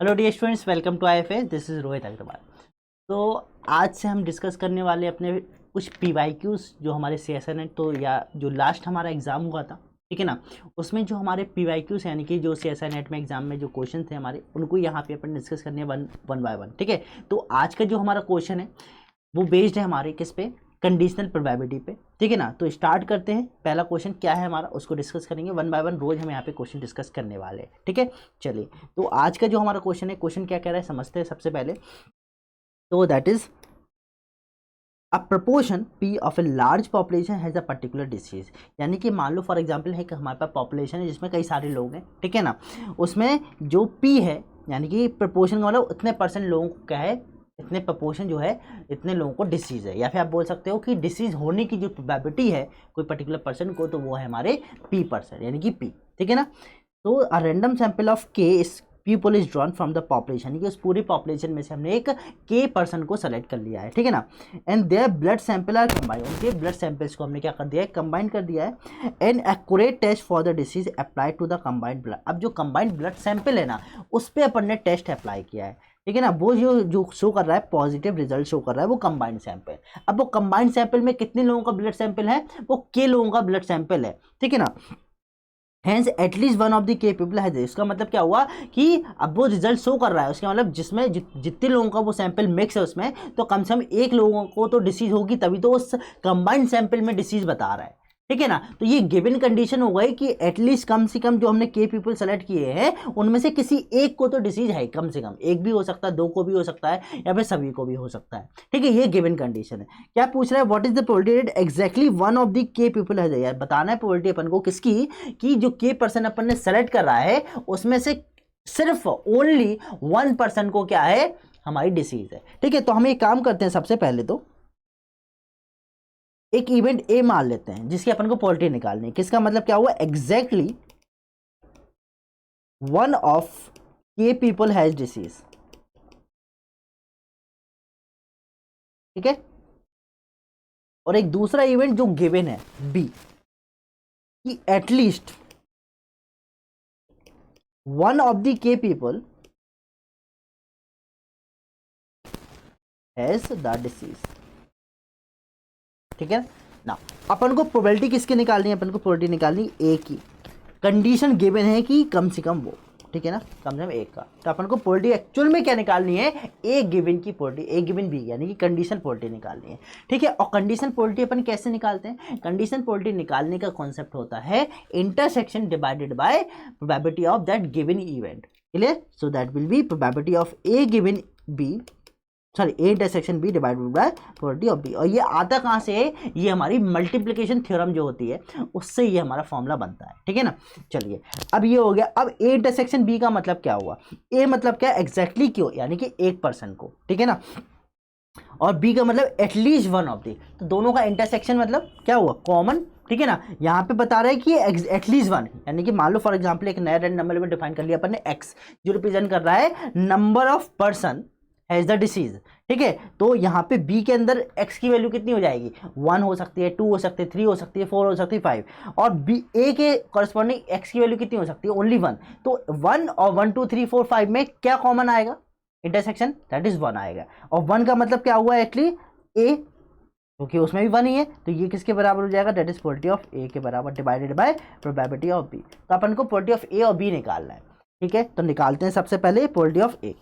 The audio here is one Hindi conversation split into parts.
Hello dear students, welcome to IFS. This is Rohit Agarwal. तो आज से हम डिस्कस करने वाले अपने कुछ पीवाईक्यूज जो हमारे सीएसएनएट तो या जो लास्ट हमारा एग्ज़ाम हुआ था, ठीक है ना, उसमें जो हमारे पीवाईक्यूज यानी कि जो सीएसएनएट में एग्जाम में जो क्वेश्चन थे हमारे, उनको यहाँ पे अपन डिस्कस करने वन बाय वन। ठीक है, तो आज का जो हमारा क्वेश्चन है वो बेस्ड है हमारे किस पे, कंडीशनल प्रोबेबिलिटी पे। ठीक है ना, तो स्टार्ट करते हैं। पहला क्वेश्चन क्या है हमारा, उसको डिस्कस करेंगे वन बाय वन। रोज हम यहाँ पे क्वेश्चन डिस्कस करने वाले हैं। ठीक है, चलिए तो आज का जो हमारा क्वेश्चन है, क्वेश्चन क्या कह रहा है समझते हैं सबसे पहले। तो that is a proportion P of a large population has a particular disease. यानी कि मान लो फॉर एग्जांपल है कि हमारे पास पॉपुलेशन है जिसमें कई सारे लोग हैं, ठीक है ना, उसमें जो पी है यानी कि प्रपोर्शन का मतलब इतने परसेंट लोगों को क्या है, इतने प्रपोर्शन जो है इतने लोगों को डिसीज है, या फिर आप बोल सकते हो कि डिसीज होने की जो प्रोबेबिलिटी है कोई पर्टिकुलर पर्सन को, तो वो है हमारे पी परसेंट यानी कि पी। ठीक है ना, तो अ रैंडम सैंपल ऑफ के इस people is drawn from the population, यानी कि उस पूरी पॉपुलेशन में से हमने एक के पर्सन को सेलेक्ट कर लिया है। ठीक है ना, and their blood sample are combined, उनके ब्लड सैंपल्स को हमने क्या कर दिया है, कंबाइन कर दिया है। An accurate test for the disease apply to the combined blood. अब जो कंबाइंड ब्लड सैंपल है ना, उस पर अपन ने टेस्ट अप्लाई किया है। ठीक है ना, वो जो शो कर रहा है पॉजिटिव रिजल्ट शो कर रहा है वो कंबाइंड सैंपल। अब वो कंबाइंड सैंपल में कितने लोगों का ब्लड सैंपल है, वो के लोगों का ब्लड सैंपल है। ठीक है ना, hence at least one of the k people has. इसका मतलब क्या हुआ कि अब वो रिजल्ट शो कर रहा है, उसका मतलब जिसमें जितने लोगों का वो सैंपल मिक्स है उसमें, तो कम से कम एक लोगों को तो डिसीज होगी, तभी तो उस कंबाइंड सैंपल में डिसीज बता रहा है। ठीक है ना, तो ये गिवन कंडीशन हो गई कि एटलीस्ट कम से कम जो हमने के पीपल सेलेक्ट किए हैं उनमें से किसी एक को तो डिसीज है, कम से कम एक भी हो सकता है, दो को भी हो सकता है, या फिर सभी को भी हो सकता है। ठीक है, ये गिवन कंडीशन है। क्या पूछ रहा है, what is the probability exactly one of the k people है। यार बताना है प्रोबेबिलिटी अपन को किसकी, कि जो के पर्सन अपन ने सेलेक्ट कर रहा है उसमें से सिर्फ ओनली वन पर्सन को क्या है, हमारी डिसीज है। ठीक है, तो हम एक काम करते हैं, सबसे पहले तो एक इवेंट ए मान लेते हैं जिसकी अपन को प्रोबेबिलिटी निकालनी है। किसका मतलब क्या हुआ, एग्जैक्टली वन ऑफ के पीपल हैज डिसीज। ठीक है, और एक दूसरा इवेंट जो गिवन है बी, कि at least one of the k people has the disease. ठीक है ना, अपन को प्रोबेबिलिटी किसकी निकालनी है, अपन को प्रोबेबिलिटी निकालनी ए की। कंडीशन गिवन है कि कम से कम वो, ठीक है ना, कम से कम एक का। तो अपन को प्रोबेबिलिटी एक्चुअल में क्या निकालनी है, ए गिवन की प्रोबेबिलिटी, ए गिवन बी यानी कि कंडीशन प्रोबेबिलिटी निकालनी है। ठीक है, और कंडीशन प्रोबेबिलिटी अपन कैसे निकालते हैं, कंडीशन प्रोबेबिलिटी निकालने का कॉन्सेप्ट होता है intersection divided by probability of that given event. Clear, so that will be probability of A given B, sorry A intersection B divided by probability of B. और ये आता कहाँ से है, ये हमारी मल्टीप्लिकेशन थ्योरम जो होती है उससे ये हमारा फॉर्मूला बनता है। ठीक है ना, चलिए अब ये हो गया। अब ए इंटरसेक्शन बी का मतलब क्या हुआ, ए मतलब क्या एग्जैक्टली क्यों, यानी कि एक पर्सन को। ठीक है ना, और बी का मतलब एटलीस्ट वन ऑफ दी, तो दोनों का इंटरसेक्शन मतलब क्या हुआ, कॉमन। ठीक है ना, यहाँ पे बता रहा है कि एटलीस्ट वन, यानी कि मान लो फॉर एग्जांपल एक नया रैंडम नंबर में डिफाइन कर लिया अपन ने एक्स, जो रिप्रेजेंट कर रहा है number of person has the disease. ठीक है, तो यहाँ पे बी के अंदर एक्स की वैल्यू कितनी हो जाएगी, वन हो सकती है, टू हो सकती है, थ्री हो सकती है, फोर हो सकती है, फाइव। और बी ए के कॉरस्पॉन्डिंग एक्स की वैल्यू कितनी हो सकती है, ओनली वन। तो वन और one two three four five में क्या कॉमन आएगा, इंटरसेक्शन, दैट इज वन आएगा। और वन का मतलब क्या हुआ एक्चुअली ए, क्योंकि उसमें भी वन ही है, तो ये किसके बराबर हो जाएगा, that is probability of A के बराबर divided by probability of B. तो अपन को प्रोबेबिलिटी ऑफ ए और बी निकालना है। ठीक है, तो निकालते हैं सबसे पहले प्रोबेबिलिटी ऑफ ए।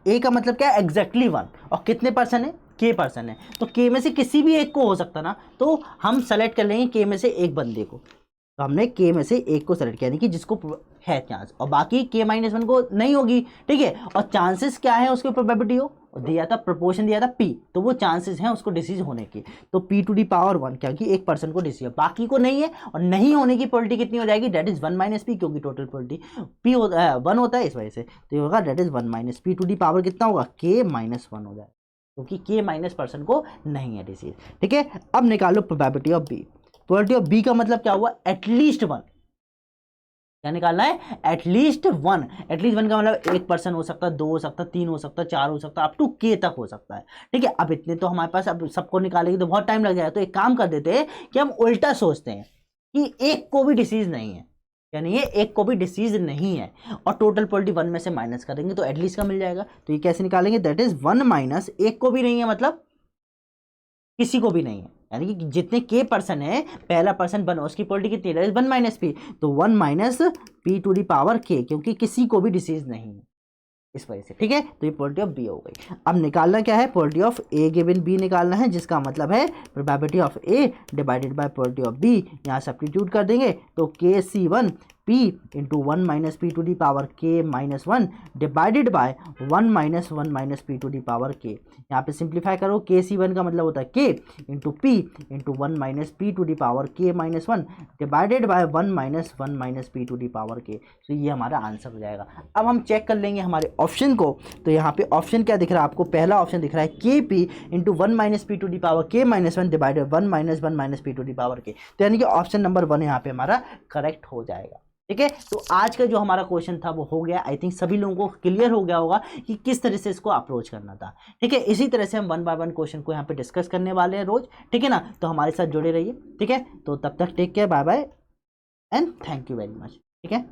ए का मतलब क्या है, एग्जैक्टली वन, और कितने पर्सन है, के पर्सन है, तो के में से किसी भी एक को हो सकता ना, तो हम सेलेक्ट कर लेंगे के में से एक बंदे को। तो हमने के में से एक को सेलेक्ट किया, यानी कि जिसको है चांस, और बाकी के माइनस वन को नहीं होगी। ठीक है, और चांसेस क्या है उसकी प्रोबेबिलिटी हो, दिया था प्रोपोर्शन दिया था पी, तो वो चांसेस हैं उसको डिसीज होने की, तो P to the power one, क्योंकि एक पर्सन को डिसीज है, बाकी को नहीं है, और नहीं होने की प्रोबेबिलिटी कितनी हो जाएगी, that is one minus P, क्योंकि टोटल प्रोबेबिलिटी पी वन होता है इस वजह से, तो ये होगा that is one minus P to the power कितना होगा, के माइनस वन हो जाएगा, क्योंकि के माइनस पर्सन को नहीं है डिसीज। ठीक है, अब निकालो probability of B. Probability of B का मतलब क्या हुआ, एटलीस्ट वन, क्या निकालना है, एटलीस्ट वन। एटलीस्ट वन का मतलब एक पर्सन हो सकता है, दो हो सकता है, तीन हो सकता है, चार हो सकता है, अप टू के तक हो सकता है। ठीक है, अब इतने तो हमारे पास, अब सबको निकालेंगे तो बहुत टाइम लग जाएगा, तो एक काम कर देते हैं कि हम उल्टा सोचते हैं कि एक को भी डिसीज नहीं है, यानी ये एक को भी डिसीज नहीं है, और टोटल प्रोबेबिलिटी 1 में से माइनस करेंगे तो एटलीस्ट का मिल जाएगा। तो ये कैसे निकालेंगे, दैट इज 1 माइनस, एक को भी नहीं है मतलब किसी को भी नहीं है, यानी कि जितने के पर्सन है, पहला पर्सन बनो उसकी प्रोबेबिलिटी कितनी है, 1 माइनस पी, तो 1 minus P to the power k, क्योंकि किसी को भी डिसीज नहीं है इस वजह से, ठीक है। तो ये प्रोबेबिलिटी ऑफ बी हो गई। अब निकालना क्या है, probability of A given B निकालना है, जिसका मतलब है probability of A divided by probability of B. यहाँ सब्स्टिट्यूट कर देंगे तो K C one P into 1 minus P to the power K minus 1 divided by 1 minus P to the power K. यहाँ पे सिंप्लीफाई करो, के सी वन का मतलब होता है K into P into 1 minus P to the power K minus 1 divided by 1 minus P to the power K. तो ये हमारा आंसर हो जाएगा। अब हम चेक कर लेंगे हमारे ऑप्शन को। तो यहाँ पे ऑप्शन क्या दिख रहा है आपको, पहला ऑप्शन दिख रहा है K P into 1 minus P to the power K minus 1 divided 1 minus P to the power K. तो यानी कि ऑप्शन नंबर 1 यहाँ पे हमारा करेक्ट हो जाएगा, ठीक है। तो आज का जो हमारा क्वेश्चन था वो हो गया। आई थिंक सभी लोगों को क्लियर हो गया होगा कि किस तरह से इसको अप्रोच करना था, ठीक है। इसी तरह से हम 1 बाय 1 क्वेश्चन को यहाँ पे डिस्कस करने वाले हैं रोज, ठीक है ना। तो हमारे साथ जुड़े रहिए, ठीक है। तो तब तक take care, bye bye and thank you very much, ठीक है।